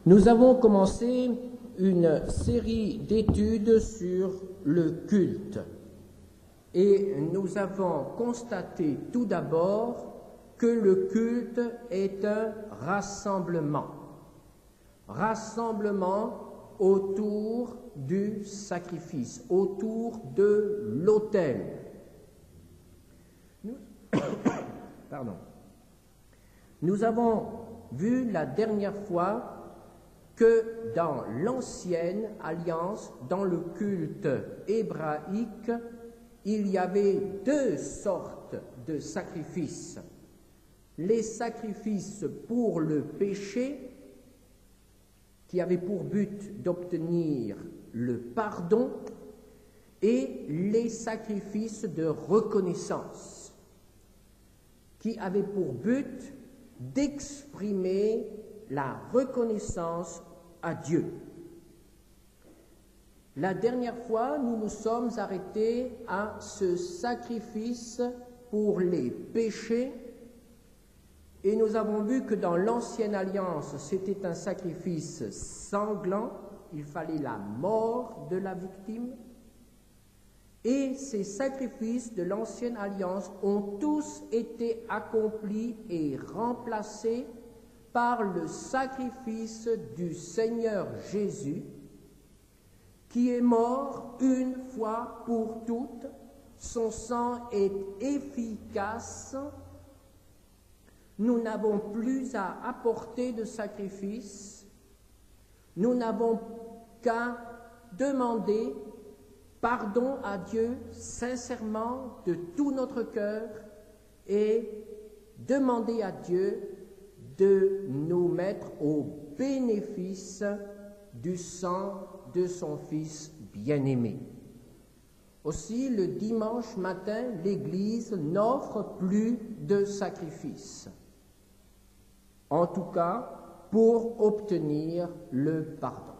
Nous avons commencé une série d'études sur le culte et nous avons constaté tout d'abord que le culte est un rassemblement autour du sacrifice, autour de l'autel. Nous avons vu la dernière fois que dans l'ancienne alliance, dans le culte hébraïque, il y avait deux sortes de sacrifices. Les sacrifices pour le péché, qui avaient pour but d'obtenir le pardon, et les sacrifices de reconnaissance, qui avaient pour but d'exprimer la reconnaissance à Dieu. La dernière fois, nous nous sommes arrêtés à ce sacrifice pour les péchés et nous avons vu que dans l'ancienne alliance, c'était un sacrifice sanglant, il fallait la mort de la victime. Et ces sacrifices de l'ancienne alliance ont tous été accomplis et remplacés par le sacrifice du Seigneur Jésus, qui est mort une fois pour toutes. Son sang est efficace. Nous n'avons plus à apporter de sacrifice. Nous n'avons qu'à demander pardon à Dieu sincèrement de tout notre cœur et demander à Dieu de nous mettre au bénéfice du sang de son Fils bien-aimé. Aussi, le dimanche matin, l'Église n'offre plus de sacrifice, en tout cas pour obtenir le pardon.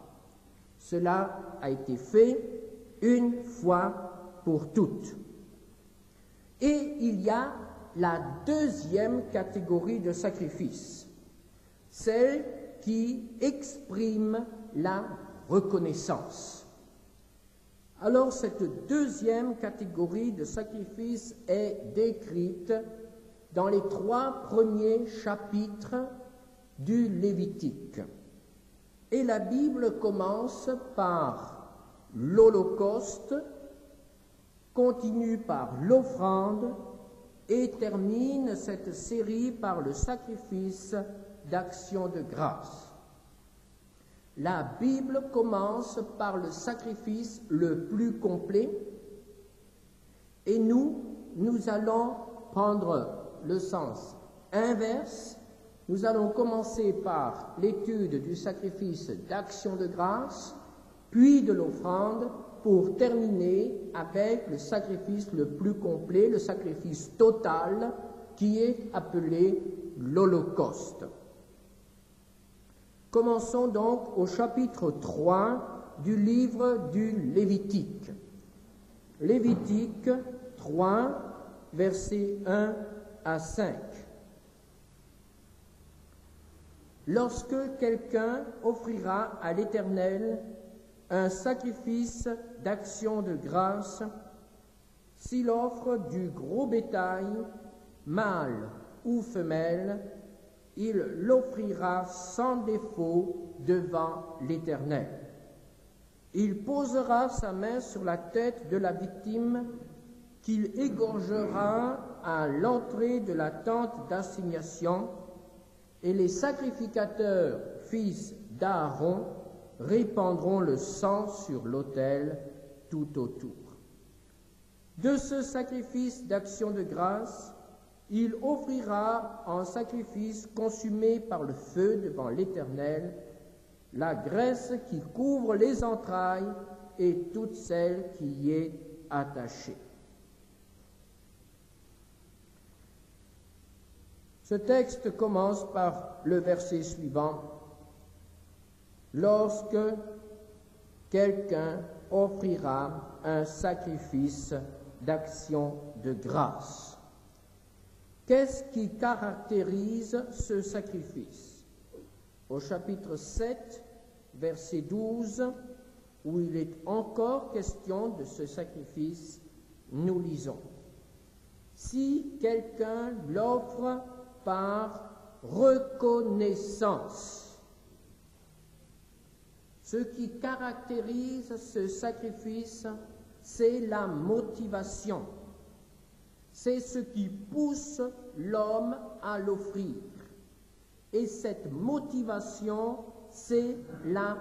Cela a été fait une fois pour toutes. Et il y a la deuxième catégorie de sacrifices, celle qui exprime la reconnaissance. Alors cette deuxième catégorie de sacrifices est décrite dans les 3 premiers chapitres du Lévitique. Et la Bible commence par l'Holocauste, continue par l'offrande et termine cette série par le sacrifice d'action de grâce. La Bible commence par le sacrifice le plus complet et nous allons prendre le sens inverse. Nous allons commencer par l'étude du sacrifice d'action de grâce, puis de l'offrande, pour terminer avec le sacrifice le plus complet, le sacrifice total, qui est appelé l'Holocauste. Commençons donc au chapitre 3 du livre du Lévitique. Lévitique 3, versets 1 à 5. Lorsque quelqu'un offrira à l'Éternel un sacrifice d'action de grâce, s'il offre du gros bétail, mâle ou femelle, il l'offrira sans défaut devant l'Éternel. Il posera sa main sur la tête de la victime qu'il égorgera à l'entrée de la tente d'assignation, et les sacrificateurs, fils d'Aaron, répandront le sang sur l'autel tout autour. De ce sacrifice d'action de grâce, il offrira en sacrifice consumé par le feu devant l'Éternel la graisse qui couvre les entrailles et toute celle qui y est attachée. Ce texte commence par le verset suivant. Lorsque quelqu'un offrira un sacrifice d'action de grâce. Qu'est-ce qui caractérise ce sacrifice? au chapitre 7, verset 12, où il est encore question de ce sacrifice, nous lisons: si quelqu'un l'offre par reconnaissance. Ce qui caractérise ce sacrifice, c'est la motivation. C'est ce qui pousse l'homme à l'offrir. Et cette motivation, c'est la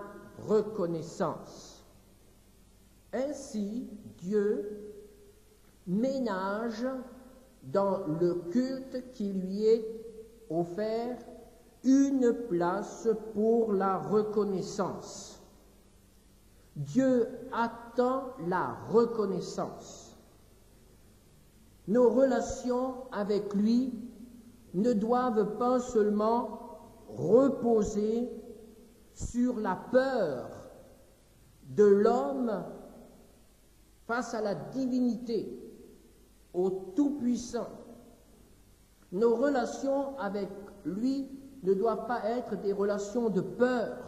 reconnaissance. Ainsi, Dieu ménage dans le culte qui lui est offert une place pour la reconnaissance. Dieu attend la reconnaissance. Nos relations avec lui ne doivent pas seulement reposer sur la peur de l'homme face à la divinité, au Tout-Puissant. Nos relations avec lui ne doivent pas être des relations de peur.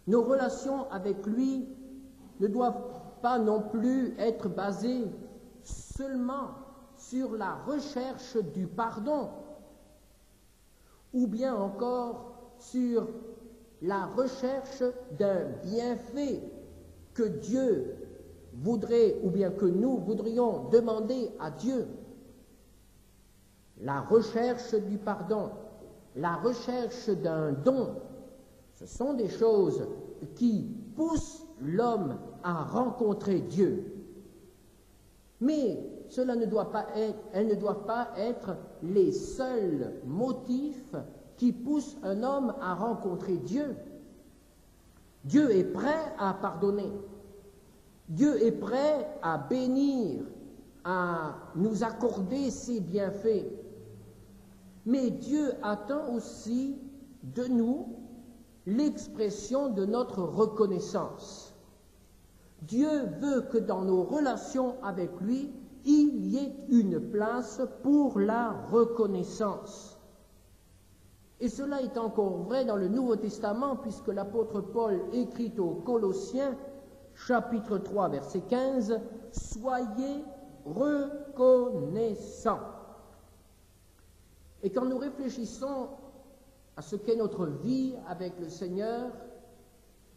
Nos relations avec lui ne doivent pas non plus être basées seulement sur la recherche du pardon, ou bien encore sur la recherche d'un bienfait que Dieu voudrait, ou bien que nous voudrions demander à Dieu. La recherche du pardon, la recherche d'un don, ce sont des choses qui poussent l'homme à rencontrer Dieu. Mais elles ne doivent pas être les seuls motifs qui poussent un homme à rencontrer Dieu. Dieu est prêt à pardonner. Dieu est prêt à bénir, à nous accorder ses bienfaits. Mais Dieu attend aussi de nous l'expression de notre reconnaissance. Dieu veut que dans nos relations avec lui, il y ait une place pour la reconnaissance. Et cela est encore vrai dans le Nouveau Testament, puisque l'apôtre Paul écrit aux Colossiens, chapitre 3, verset 15, « Soyez reconnaissants ». Et quand nous réfléchissons à ce qu'est notre vie avec le Seigneur,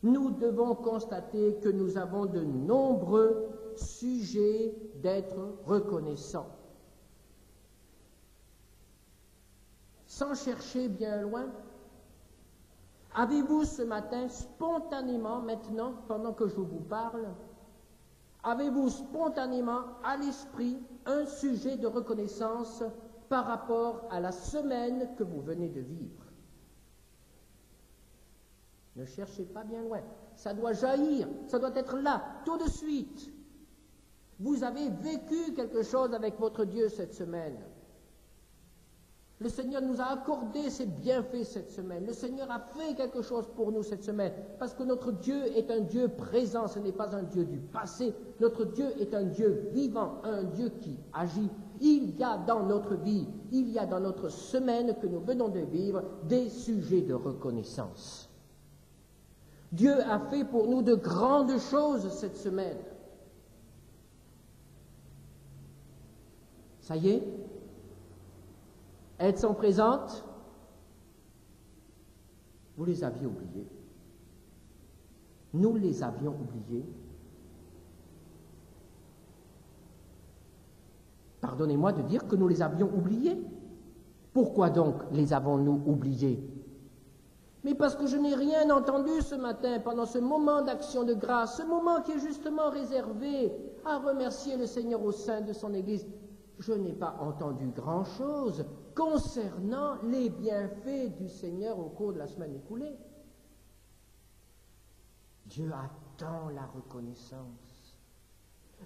nous devons constater que nous avons de nombreux sujets d'être reconnaissants. Sans chercher bien loin, avez-vous ce matin, spontanément, maintenant, pendant que je vous parle, avez-vous spontanément à l'esprit un sujet de reconnaissance par rapport à la semaine que vous venez de vivre? Ne cherchez pas bien loin. Ça doit jaillir, ça doit être là, tout de suite. Vous avez vécu quelque chose avec votre Dieu cette semaine. Le Seigneur nous a accordé ses bienfaits cette semaine. Le Seigneur a fait quelque chose pour nous cette semaine. Parce que notre Dieu est un Dieu présent, ce n'est pas un Dieu du passé. Notre Dieu est un Dieu vivant, un Dieu qui agit. Il y a dans notre vie, il y a dans notre semaine que nous venons de vivre, des sujets de reconnaissance. Dieu a fait pour nous de grandes choses cette semaine. Ça y est, elles sont présentes. Vous les aviez oubliées. Nous les avions oubliées. Pardonnez-moi de dire que nous les avions oubliées. Pourquoi donc les avons-nous oubliées? Mais parce que je n'ai rien entendu ce matin pendant ce moment d'action de grâce, ce moment qui est justement réservé à remercier le Seigneur au sein de son Église. Je n'ai pas entendu grand-chose concernant les bienfaits du Seigneur au cours de la semaine écoulée. Dieu attend la reconnaissance.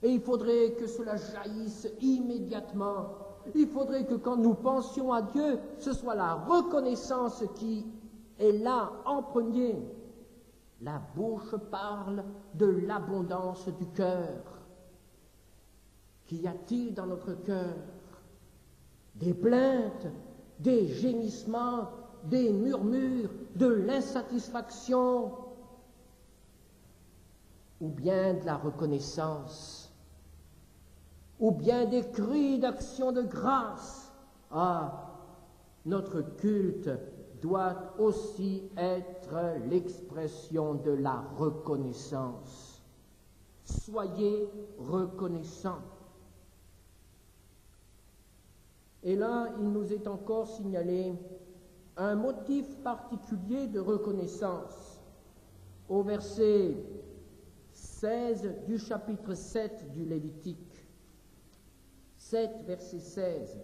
Et il faudrait que cela jaillisse immédiatement. Il faudrait que quand nous pensions à Dieu, ce soit la reconnaissance qui est là en premier. La bouche parle de l'abondance du cœur. Qu'y a-t-il dans notre cœur? Des plaintes, des gémissements, des murmures, de l'insatisfaction, ou bien de la reconnaissance, ou bien des cris d'action de grâce. Ah, notre culte doit aussi être l'expression de la reconnaissance. Soyez reconnaissants. Et là, il nous est encore signalé un motif particulier de reconnaissance. Au verset 16 du chapitre 7 du Lévitique. 7, verset 16.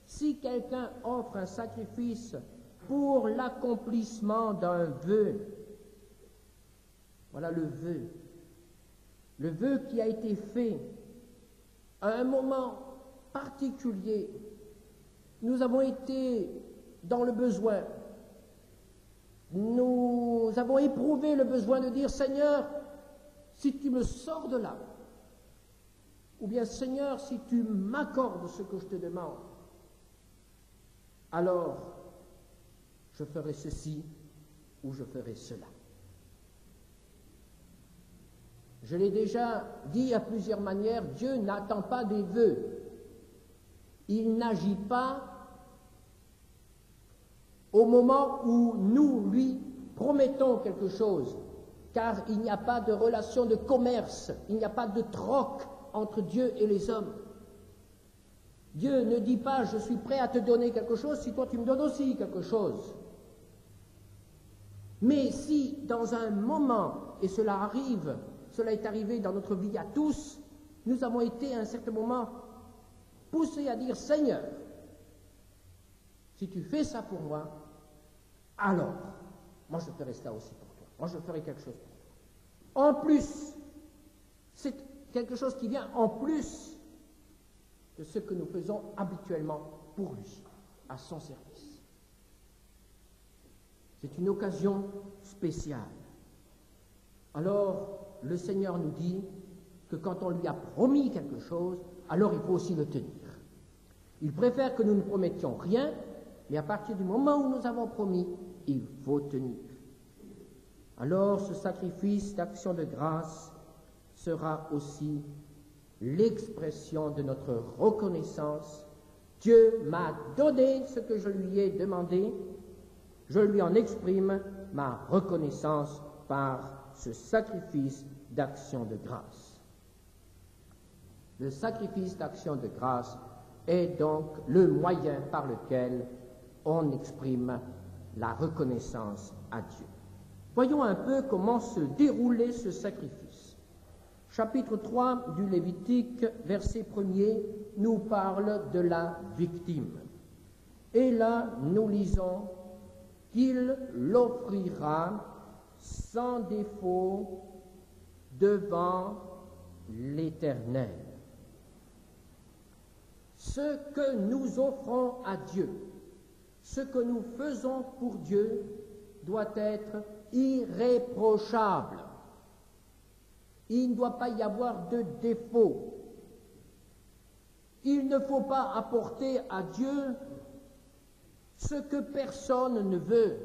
Si quelqu'un offre un sacrifice pour l'accomplissement d'un vœu, voilà le vœu qui a été fait à un moment particulier, nous avons été dans le besoin, nous avons éprouvé le besoin de dire, Seigneur, si tu me sors de là, ou bien Seigneur, si tu m'accordes ce que je te demande, alors je ferai ceci ou je ferai cela. Je l'ai déjà dit à plusieurs manières, Dieu n'attend pas des vœux. Il n'agit pas au moment où nous lui promettons quelque chose, car il n'y a pas de relation de commerce, il n'y a pas de troc entre Dieu et les hommes. Dieu ne dit pas « je suis prêt à te donner quelque chose si toi tu me donnes aussi quelque chose ». Mais si dans un moment, et cela arrive, cela est arrivé dans notre vie à tous, nous avons été à un certain moment poussés à dire « Seigneur, si tu fais ça pour moi, alors moi je ferai cela aussi pour toi, moi je ferai quelque chose pour toi ». En plus, c'est quelque chose qui vient en plus de ce que nous faisons habituellement pour lui, à son service. C'est une occasion spéciale. Alors, le Seigneur nous dit que quand on lui a promis quelque chose, alors il faut aussi le tenir. Il préfère que nous ne promettions rien, mais à partir du moment où nous avons promis, il faut tenir. Alors, ce sacrifice d'action de grâce sera aussi l'expression de notre reconnaissance. Dieu m'a donné ce que je lui ai demandé, je lui en exprime ma reconnaissance par ce sacrifice d'action de grâce. Le sacrifice d'action de grâce est donc le moyen par lequel on exprime la reconnaissance à Dieu. Voyons un peu comment se déroulait ce sacrifice. Chapitre 3 du Lévitique, verset 1er, nous parle de la victime. Et là, nous lisons qu'il l'offrira sans défaut devant l'Éternel. Ce que nous offrons à Dieu, ce que nous faisons pour Dieu, doit être irréprochable. Il ne doit pas y avoir de défaut. Il ne faut pas apporter à Dieu ce que personne ne veut.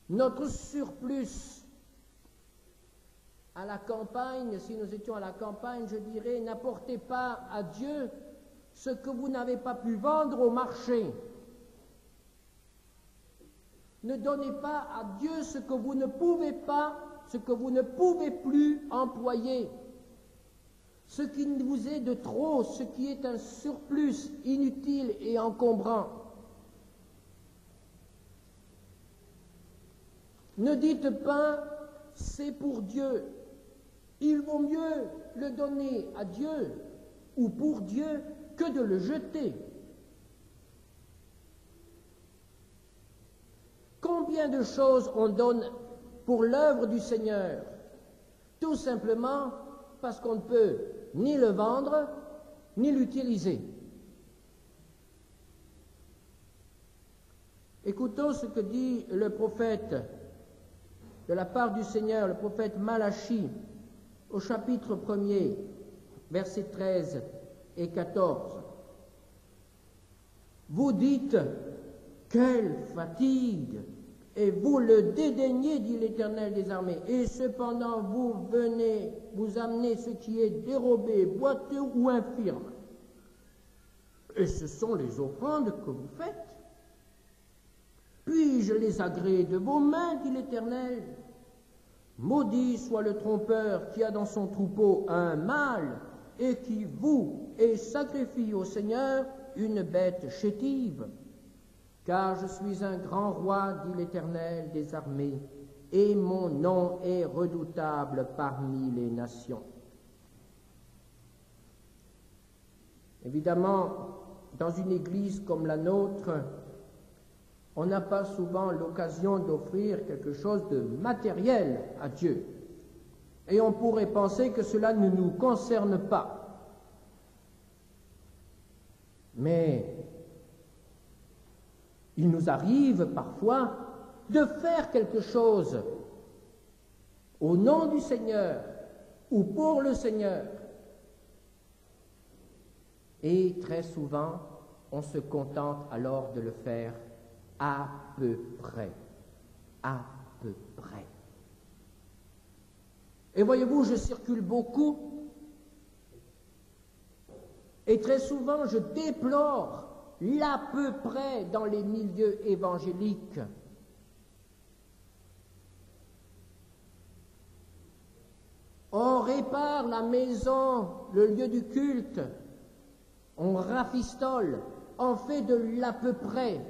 Notre surplus à la campagne, si nous étions à la campagne, je dirais, n'apportez pas à Dieu ce que vous n'avez pas pu vendre au marché. Ne donnez pas à Dieu ce que vous ne pouvez pas, ce que vous ne pouvez plus employer. Ce qui vous est de trop, ce qui est un surplus inutile et encombrant. Ne dites pas, c'est pour Dieu. Il vaut mieux le donner à Dieu ou pour Dieu que de le jeter. Combien de choses on donne pour l'œuvre du Seigneur, tout simplement parce qu'on ne peut ni le vendre, ni l'utiliser. Écoutons ce que dit le prophète de la part du Seigneur, le prophète Malachie, au chapitre 1er, versets 13 et 14. Vous dites, quelle fatigue! Et vous le dédaignez, dit l'Éternel des armées. Et cependant, vous venez, vous amenez ce qui est dérobé, boiteux ou infirme. Et ce sont les offrandes que vous faites. Puis-je les agréer de vos mains, dit l'Éternel? Maudit soit le trompeur qui a dans son troupeau un mâle et qui voue et sacrifie au Seigneur une bête chétive. Car je suis un grand roi, dit l'Éternel des armées, et mon nom est redoutable parmi les nations. Évidemment, dans une église comme la nôtre, on n'a pas souvent l'occasion d'offrir quelque chose de matériel à Dieu. Et on pourrait penser que cela ne nous concerne pas. Mais il nous arrive parfois de faire quelque chose au nom du Seigneur ou pour le Seigneur. Et très souvent, on se contente alors de le faire à peu près. À peu près. Et voyez-vous, je circule beaucoup et très souvent je déplore l'à peu près dans les milieux évangéliques. On répare la maison, le lieu du culte, on rafistole, on fait de l'à peu près.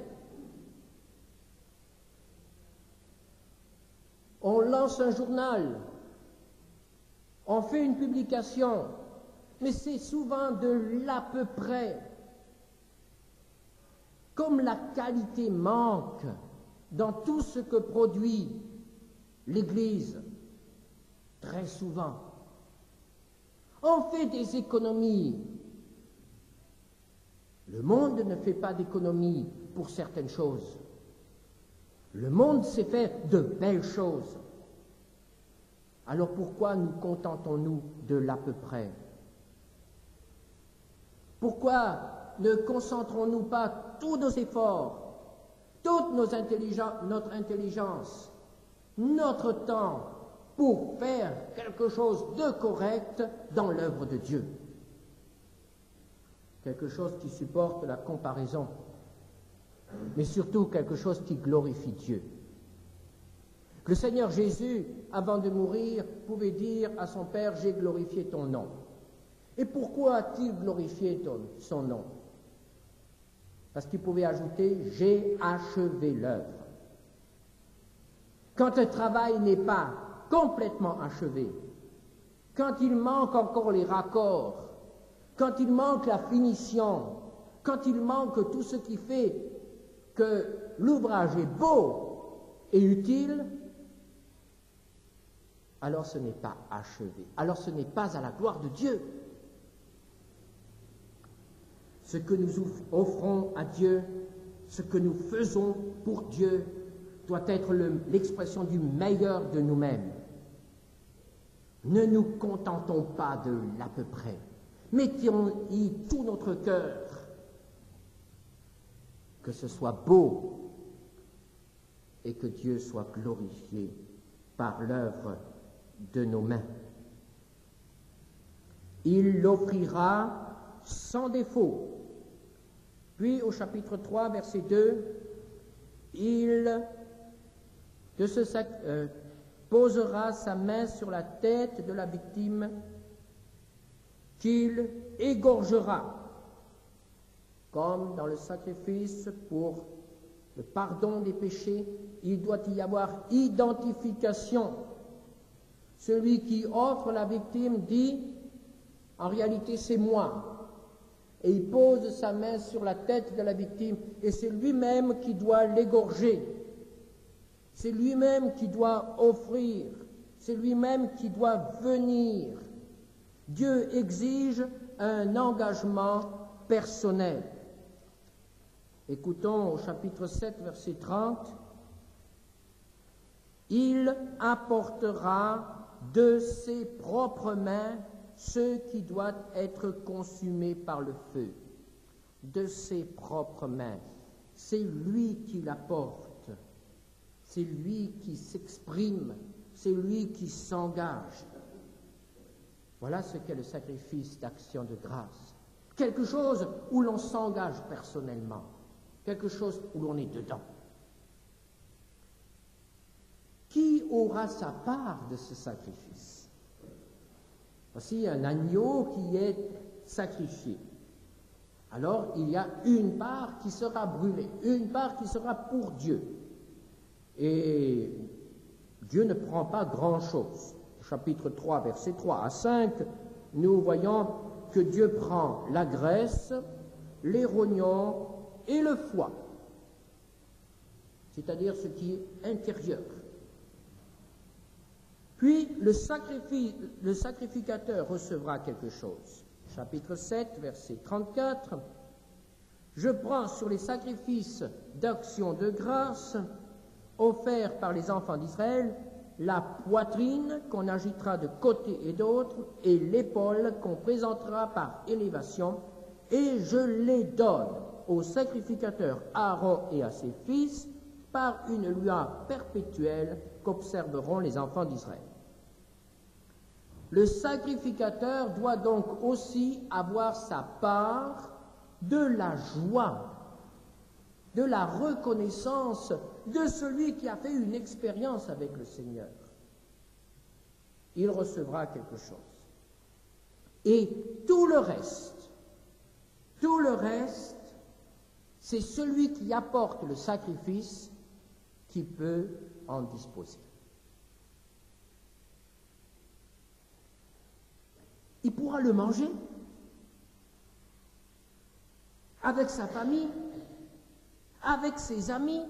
On lance un journal, on fait une publication, mais c'est souvent de l'à peu près. Comme la qualité manque dans tout ce que produit l'Église, très souvent, on fait des économies. Le monde ne fait pas d'économies pour certaines choses. Le monde sait faire de belles choses. Alors pourquoi nous contentons-nous de l'à peu près? Pourquoi ne concentrons-nous pas tous nos efforts, toute notre intelligence, notre temps pour faire quelque chose de correct dans l'œuvre de Dieu? Quelque chose qui supporte la comparaison, mais surtout quelque chose qui glorifie Dieu. Le Seigneur Jésus, avant de mourir, pouvait dire à son Père, « J'ai glorifié ton nom ». Et pourquoi a-t-il glorifié son nom? Parce qu'il pouvait ajouter « J'ai achevé l'œuvre ». Quand un travail n'est pas complètement achevé, quand il manque encore les raccords, quand il manque la finition, quand il manque tout ce qui fait que l'ouvrage est beau et utile, alors ce n'est pas achevé, alors ce n'est pas à la gloire de Dieu. Ce que nous offrons à Dieu, ce que nous faisons pour Dieu, doit être l'expression du meilleur de nous-mêmes. Ne nous contentons pas de l'à peu près. Mettons-y tout notre cœur. Que ce soit beau et que Dieu soit glorifié par l'œuvre de nos mains. Il l'offrira sans défaut. Puis au chapitre 3, verset 2, il posera sa main sur la tête de la victime qu'il égorgera. Comme dans le sacrifice pour le pardon des péchés, il doit y avoir identification. Celui qui offre la victime dit, en réalité c'est moi. Et il pose sa main sur la tête de la victime et c'est lui-même qui doit l'égorger. C'est lui-même qui doit offrir. C'est lui-même qui doit venir. Dieu exige un engagement personnel. Écoutons au chapitre 7, verset 30. Il apportera de ses propres mains ce qui doit être consumé par le feu. de ses propres mains. C'est lui qui l'apporte, c'est lui qui s'exprime, c'est lui qui s'engage. Voilà ce qu'est le sacrifice d'action de grâce. Quelque chose où l'on s'engage personnellement, quelque chose où l'on est dedans. Qui aura sa part de ce sacrifice? Voici un agneau qui est sacrifié. Alors, il y a une part qui sera brûlée, une part qui sera pour Dieu. Et Dieu ne prend pas grand-chose. Chapitre 3, versets 3 à 5, nous voyons que Dieu prend la graisse, les rognons et le foie, c'est-à-dire ce qui est intérieur. Puis, le sacrificateur recevra quelque chose. Chapitre 7, verset 34. Je prends sur les sacrifices d'action de grâce offerts par les enfants d'Israël la poitrine qu'on agitera de côté et d'autre et l'épaule qu'on présentera par élévation, et je les donne au sacrificateur Aaron et à ses fils par une loi perpétuelle qu'observeront les enfants d'Israël. Le sacrificateur doit donc aussi avoir sa part de la joie, de la reconnaissance de celui qui a fait une expérience avec le Seigneur. Il recevra quelque chose. Et tout le reste, c'est celui qui apporte le sacrifice qui peut en disposer. Il pourra le manger avec sa famille, avec ses amis.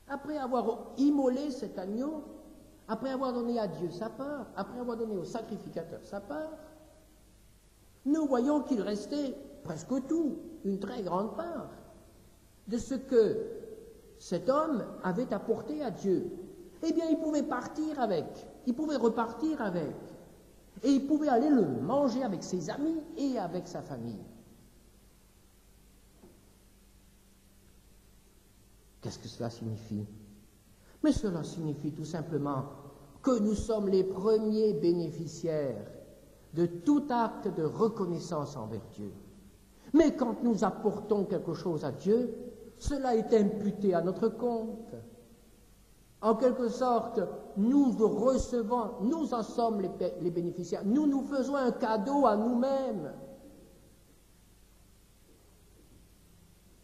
Après avoir immolé cet agneau, après avoir donné à Dieu sa part, après avoir donné au sacrificateur sa part, nous voyons qu'il restait presque tout, une très grande part, de ce que cet homme avait apporté à Dieu. Eh bien, il pouvait partir avec, il pouvait repartir avec. Et il pouvait aller le manger avec ses amis et avec sa famille. Qu'est-ce que cela signifie? Mais cela signifie tout simplement que nous sommes les premiers bénéficiaires de tout acte de reconnaissance envers Dieu. Mais quand nous apportons quelque chose à Dieu, cela est imputé à notre compte. En quelque sorte, nous recevons, nous en sommes les bénéficiaires. Nous nous faisons un cadeau à nous-mêmes.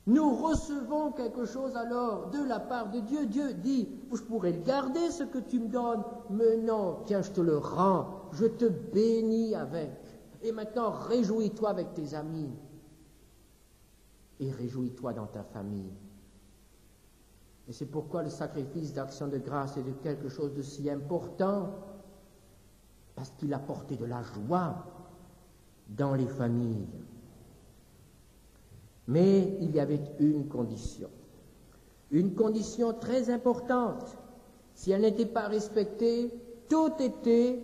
Nous recevons quelque chose alors de la part de Dieu. Dieu dit, je pourrais le garder ce que tu me donnes, mais non, tiens, je te le rends, je te bénis avec. Et maintenant, réjouis-toi avec tes amis. Et réjouis-toi dans ta famille. Et c'est pourquoi le sacrifice d'action de grâce est de quelque chose de si important, parce qu'il apportait de la joie dans les familles. Mais il y avait une condition très importante. Si elle n'était pas respectée, tout était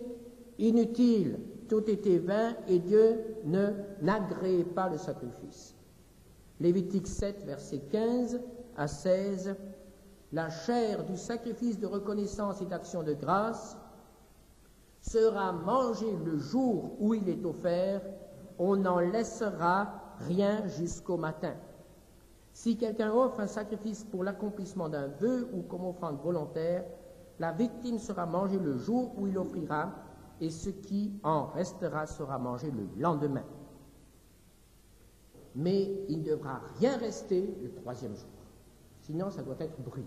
inutile, tout était vain et Dieu n'agréait pas le sacrifice. Lévitique 7, versets 15 à 16, la chair du sacrifice de reconnaissance et d'action de grâce sera mangée le jour où il est offert, on n'en laissera rien jusqu'au matin. Si quelqu'un offre un sacrifice pour l'accomplissement d'un vœu ou comme offrande volontaire, la victime sera mangée le jour où il offrira, et ce qui en restera sera mangé le lendemain. Mais il ne devra rien rester le troisième jour. Sinon, ça doit être brûlé.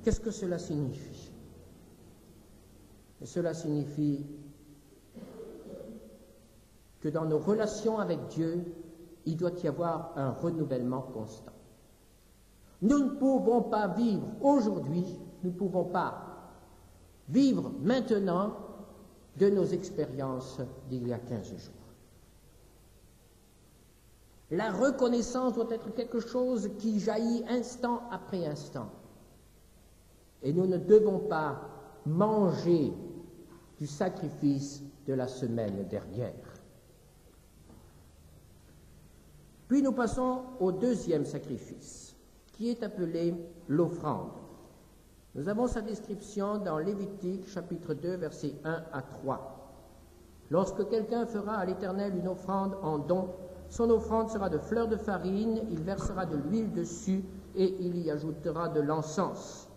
Qu'est-ce que cela signifie? Cela signifie que dans nos relations avec Dieu, il doit y avoir un renouvellement constant. Nous ne pouvons pas vivre aujourd'hui, nous ne pouvons pas vivre maintenant de nos expériences d'il y a 15 jours. La reconnaissance doit être quelque chose qui jaillit instant après instant. Et nous ne devons pas manger du sacrifice de la semaine dernière. Puis nous passons au deuxième sacrifice, qui est appelé l'offrande. Nous avons sa description dans Lévitique chapitre 2, versets 1 à 3. Lorsque quelqu'un fera à l'Éternel une offrande en don, son offrande sera de fleurs de farine, il versera de l'huile dessus et il y ajoutera de l'encens.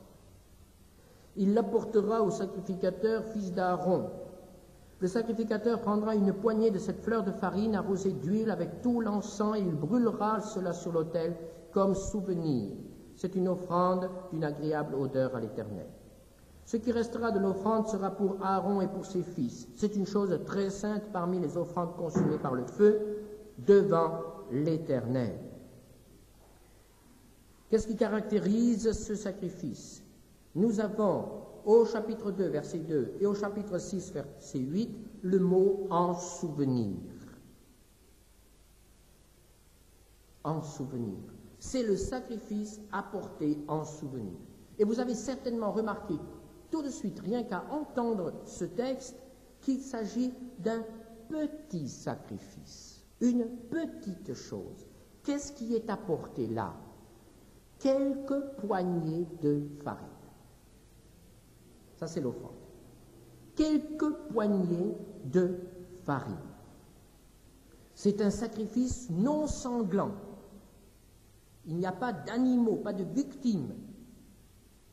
Il l'apportera au sacrificateur, fils d'Aaron. Le sacrificateur prendra une poignée de cette fleur de farine arrosée d'huile avec tout l'encens et il brûlera cela sur l'autel comme souvenir. C'est une offrande d'une agréable odeur à l'Éternel. Ce qui restera de l'offrande sera pour Aaron et pour ses fils. C'est une chose très sainte parmi les offrandes consumées par le feu devant l'Éternel. Qu'est-ce qui caractérise ce sacrifice? Nous avons au chapitre 2, verset 2 et au chapitre 6, verset 8, le mot « en souvenir ». En souvenir. C'est le sacrifice apporté en souvenir. Et vous avez certainement remarqué tout de suite, rien qu'à entendre ce texte, qu'il s'agit d'un petit sacrifice, une petite chose. Qu'est-ce qui est apporté là? Quelques poignées de farine. Ça, c'est l'offrande. Quelques poignées de farine. C'est un sacrifice non sanglant. Il n'y a pas d'animaux, pas de victimes.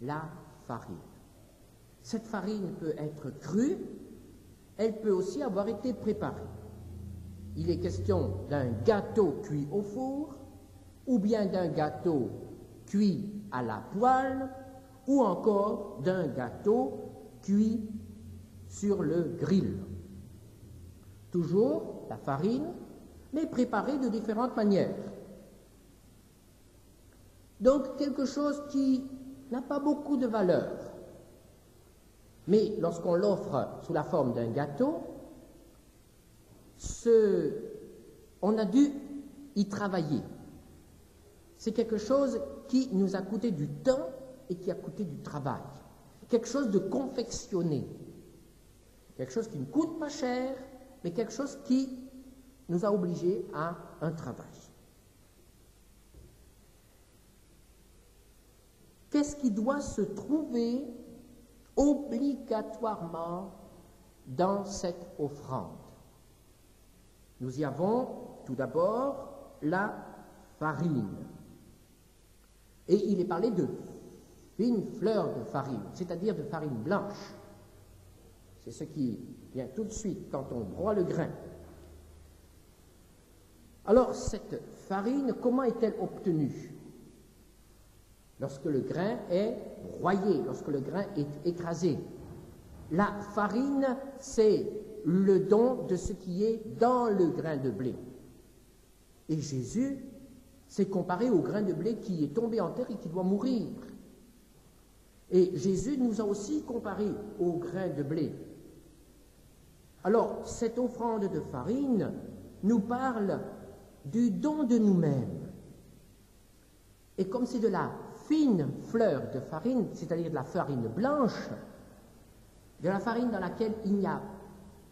La farine. Cette farine peut être crue, elle peut aussi avoir été préparée. Il est question d'un gâteau cuit au four, ou bien d'un gâteau cuit à la poêle, ou encore d'un gâteau cuit sur le grill. Toujours la farine, mais préparée de différentes manières. Donc quelque chose qui n'a pas beaucoup de valeur. Mais lorsqu'on l'offre sous la forme d'un gâteau, on a dû y travailler. C'est quelque chose qui nous a coûté du temps et qui a coûté du travail. Quelque chose de confectionné. Quelque chose qui ne coûte pas cher, mais quelque chose qui nous a obligés à un travail. Qu'est-ce qui doit se trouver obligatoirement dans cette offrande? Nous y avons tout d'abord la farine. Et il est parlé de fines fleurs de farine, c'est-à-dire de farine blanche. C'est ce qui vient tout de suite quand on broie le grain. Alors, cette farine, comment est-elle obtenue? Lorsque le grain est broyé, lorsque le grain est écrasé. La farine, c'est le don de ce qui est dans le grain de blé. Et Jésus s'est comparé au grain de blé qui est tombé en terre et qui doit mourir. Et Jésus nous a aussi comparé au grain de blé. Alors, cette offrande de farine nous parle du don de nous-mêmes. Et comme c'est de la fine fleur de farine, c'est-à-dire de la farine blanche, de la farine dans laquelle il n'y a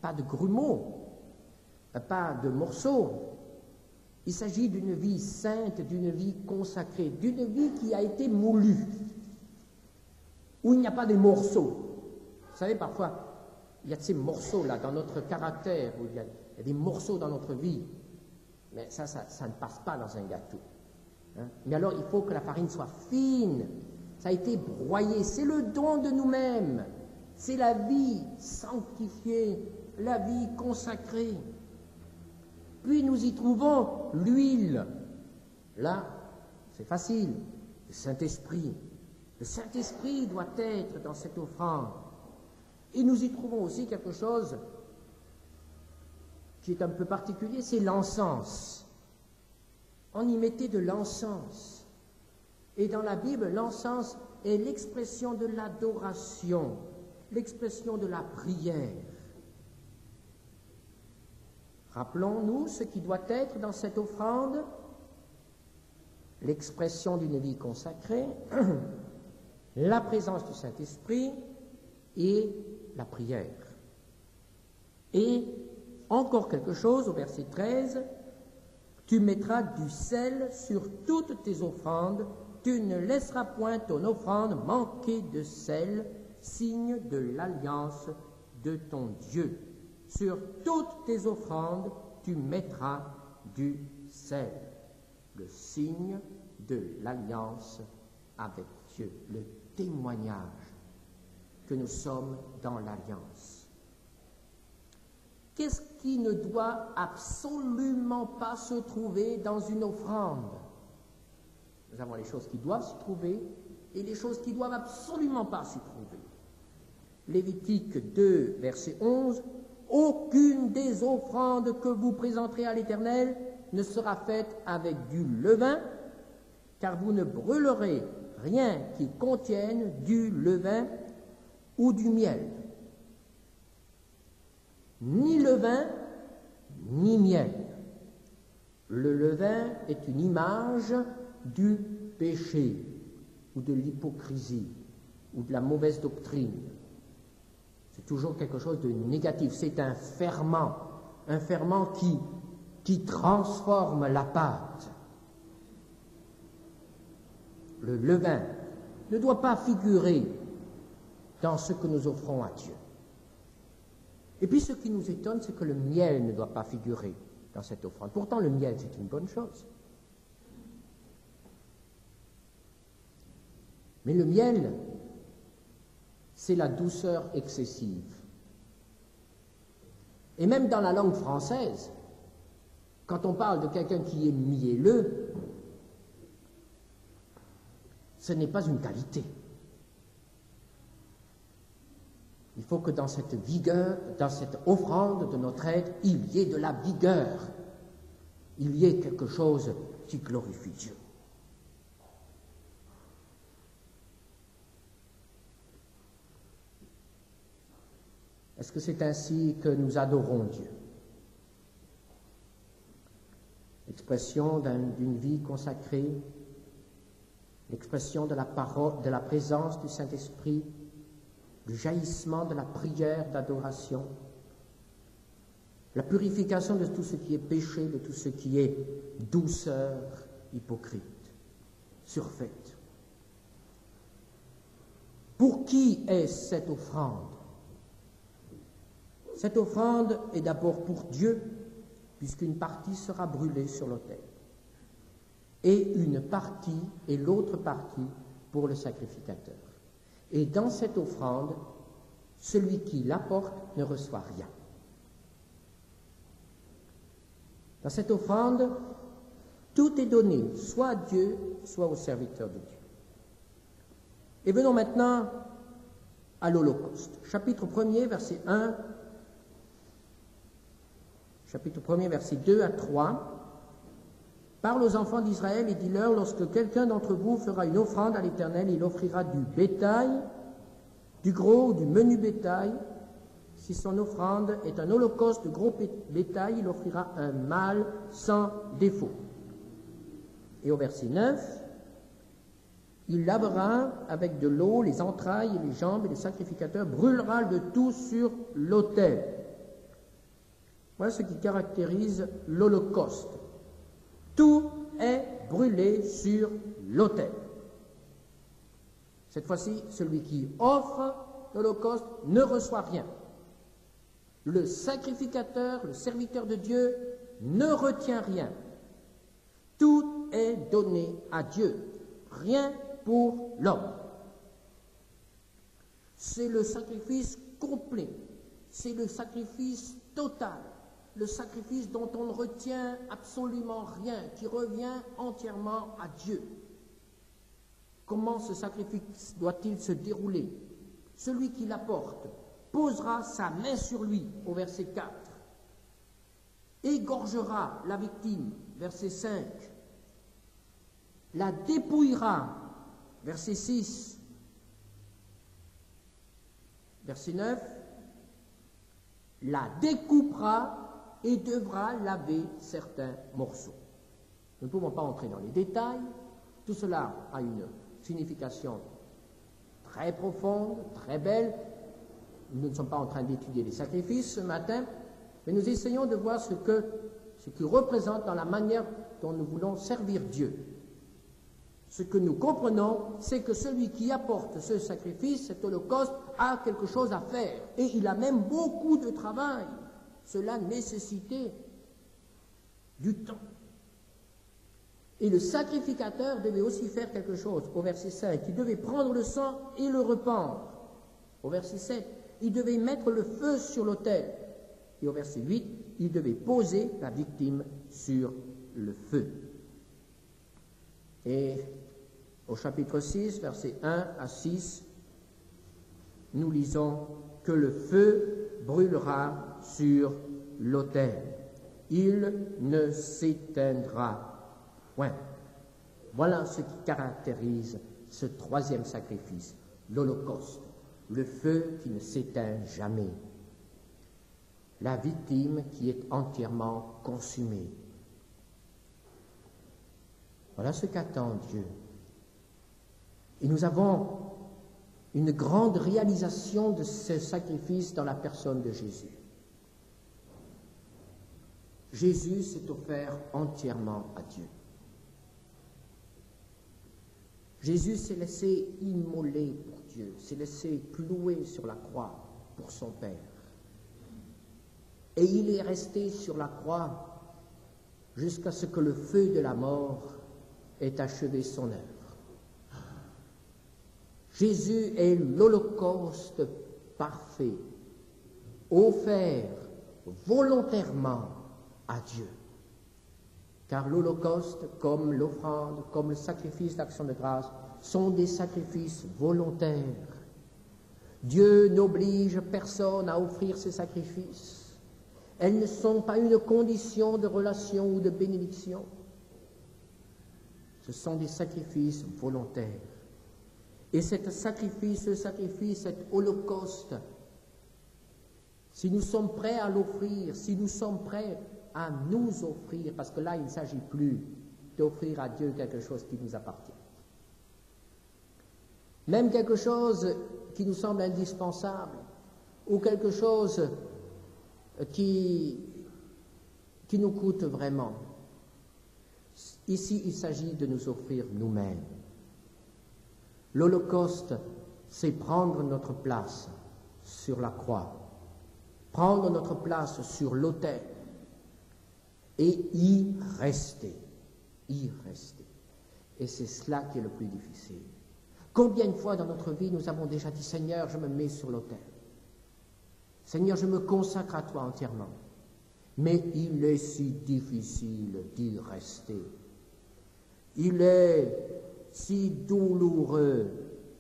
pas de grumeaux, pas de morceaux, il s'agit d'une vie sainte, d'une vie consacrée, d'une vie qui a été moulue, où il n'y a pas de morceaux. Vous savez, parfois, il y a de ces morceaux-là dans notre caractère, où il y a des morceaux dans notre vie, mais ça ne passe pas dans un gâteau. Hein? Mais alors, il faut que la farine soit fine, ça a été broyé, c'est le don de nous-mêmes, c'est la vie sanctifiée, la vie consacrée. Puis nous y trouvons l'huile. Là, c'est facile, le Saint-Esprit. Le Saint-Esprit doit être dans cette offrande. Et nous y trouvons aussi quelque chose qui est un peu particulier, c'est l'encens. On y mettait de l'encens. Et dans la Bible, l'encens est l'expression de l'adoration, l'expression de la prière. Rappelons-nous ce qui doit être dans cette offrande, l'expression d'une vie consacrée, la présence du Saint-Esprit et la prière. Et encore quelque chose au verset 13, tu mettras du sel sur toutes tes offrandes, tu ne laisseras point ton offrande manquer de sel, signe de l'alliance de ton Dieu. Sur toutes tes offrandes, tu mettras du sel, le signe de l'alliance avec Dieu, le témoignage que nous sommes dans l'alliance. Qu'est-ce qui ne doit absolument pas se trouver dans une offrande? Nous avons les choses qui doivent s'y trouver et les choses qui ne doivent absolument pas s'y trouver. Lévitique 2, verset 11, « Aucune des offrandes que vous présenterez à l'Éternel ne sera faite avec du levain, car vous ne brûlerez rien qui contienne du levain ou du miel. Ni levain, ni miel. Le levain est une image du péché, ou de l'hypocrisie, ou de la mauvaise doctrine. C'est toujours quelque chose de négatif. C'est un ferment qui transforme la pâte. Le levain ne doit pas figurer dans ce que nous offrons à Dieu. Et puis ce qui nous étonne, c'est que le miel ne doit pas figurer dans cette offrande. Pourtant, le miel, c'est une bonne chose. Mais le miel, c'est la douceur excessive. Et même dans la langue française, quand on parle de quelqu'un qui est mielleux, ce n'est pas une qualité. Il faut que dans cette vigueur, dans cette offrande de notre être, il y ait de la vigueur. Il y ait quelque chose qui glorifie Dieu. Est-ce que c'est ainsi que nous adorons Dieu? L'expression d'une vie consacrée, l'expression de la parole, de la présence du Saint-Esprit, le jaillissement de la prière d'adoration, la purification de tout ce qui est péché, de tout ce qui est douceur hypocrite, surfaite. Pour qui est cette offrande? Cette offrande est d'abord pour Dieu, puisqu'une partie sera brûlée sur l'autel, et l'autre partie pour le sacrificateur. Et dans cette offrande, celui qui l'apporte ne reçoit rien. Dans cette offrande, tout est donné, soit à Dieu, soit au serviteur de Dieu. Et venons maintenant à l'Holocauste. Chapitre 1er, verset 1, chapitre 1er, verset 2 à 3. Parle aux enfants d'Israël et dis-leur, lorsque quelqu'un d'entre vous fera une offrande à l'Éternel, il offrira du bétail, du gros ou du menu bétail. Si son offrande est un holocauste de gros bétail, il offrira un mâle sans défaut. Et au verset 9, il lavera avec de l'eau les entrailles et les jambes, et le sacrificateur brûlera le tout sur l'autel. Voilà ce qui caractérise l'holocauste. Tout est brûlé sur l'autel. Cette fois-ci, celui qui offre l'holocauste ne reçoit rien. Le sacrificateur, le serviteur de Dieu, ne retient rien. Tout est donné à Dieu. Rien pour l'homme. C'est le sacrifice complet. C'est le sacrifice total. Le sacrifice dont on ne retient absolument rien, qui revient entièrement à Dieu. Comment ce sacrifice doit-il se dérouler? Celui qui l'apporte posera sa main sur lui, au verset 4, égorgera la victime, verset 5, la dépouillera, verset 6, verset 9, la découpera et devra laver certains morceaux. Nous ne pouvons pas entrer dans les détails. Tout cela a une signification très profonde, très belle. Nous ne sommes pas en train d'étudier les sacrifices ce matin, Mais nous essayons de voir ce qu'il représente dans la manière dont nous voulons servir Dieu. Ce que nous comprenons, c'est que celui qui apporte ce sacrifice, cet holocauste, a quelque chose à faire. Et il a même beaucoup de travail. Cela nécessitait du temps. Et le sacrificateur devait aussi faire quelque chose. Au verset 5, il devait prendre le sang et le rependre. Au verset 7, il devait mettre le feu sur l'autel. Et au verset 8, il devait poser la victime sur le feu. Et au chapitre 6, versets 1 à 6, nous lisons que le feu brûlera sur l'autel. Il ne s'éteindra point. Voilà ce qui caractérise ce troisième sacrifice, l'Holocauste, le feu qui ne s'éteint jamais, la victime qui est entièrement consumée. Voilà ce qu'attend Dieu. Et nous avons une grande réalisation de ce sacrifice dans la personne de Jésus. Jésus s'est offert entièrement à Dieu. Jésus s'est laissé immoler pour Dieu, s'est laissé clouer sur la croix pour son Père. Et il est resté sur la croix jusqu'à ce que le feu de la mort ait achevé son œuvre. Jésus est l'holocauste parfait, offert volontairement à Dieu. Car l'holocauste, comme l'offrande, comme le sacrifice d'action de grâce, sont des sacrifices volontaires. Dieu n'oblige personne à offrir ces sacrifices. Elles ne sont pas une condition de relation ou de bénédiction. Ce sont des sacrifices volontaires. Et ce sacrifice, cet holocauste, si nous sommes prêts à l'offrir, si nous sommes prêts à nous offrir, parce que là, il ne s'agit plus d'offrir à Dieu quelque chose qui nous appartient. Même quelque chose qui nous semble indispensable, ou quelque chose qui nous coûte vraiment. Ici, il s'agit de nous offrir nous-mêmes. L'Holocauste, c'est prendre notre place sur la croix, prendre notre place sur l'autel et y rester, y rester. Et c'est cela qui est le plus difficile. Combien de fois dans notre vie nous avons déjà dit « Seigneur, je me mets sur l'autel. Seigneur, je me consacre à toi entièrement. » Mais il est si difficile d'y rester. Il est si douloureux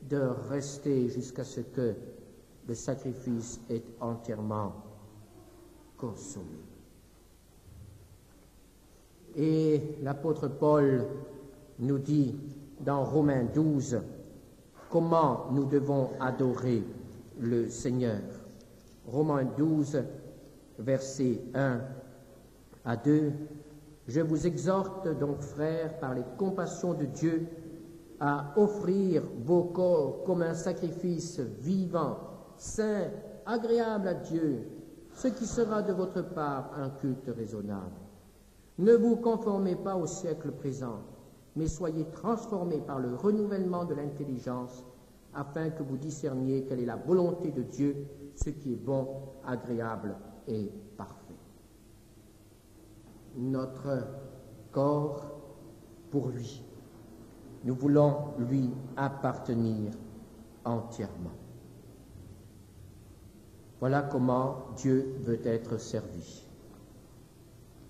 de rester jusqu'à ce que le sacrifice est entièrement consommé. Et l'apôtre Paul nous dit dans Romains 12 comment nous devons adorer le Seigneur. Romains 12, versets 1 à 2. Je vous exhorte donc, frères, par les compassions de Dieu, à offrir vos corps comme un sacrifice vivant, saint, agréable à Dieu, ce qui sera de votre part un culte raisonnable. Ne vous conformez pas au siècle présent, mais soyez transformés par le renouvellement de l'intelligence, afin que vous discerniez quelle est la volonté de Dieu, ce qui est bon, agréable et parfait. Notre corps pour lui. Nous voulons lui appartenir entièrement. Voilà comment Dieu veut être servi.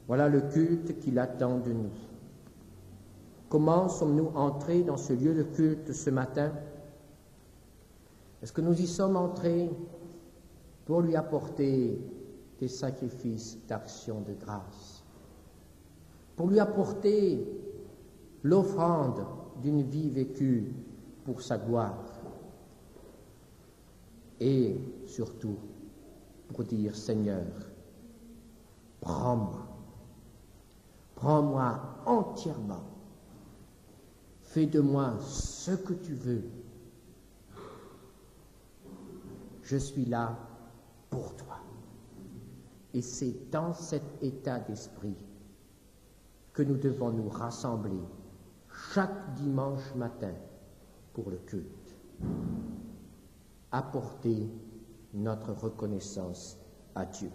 Voilà le culte qu'il attend de nous. Comment sommes-nous entrés dans ce lieu de culte ce matin? Est-ce que nous y sommes entrés pour lui apporter des sacrifices d'action de grâce, pour lui apporter l'offrande d'une vie vécue pour sa gloire, et surtout pour dire, Seigneur, prends-moi entièrement, fais de moi ce que tu veux, je suis là pour toi. Et c'est dans cet état d'esprit que nous devons nous rassembler chaque dimanche matin pour le culte. Apporter notre reconnaissance à Dieu.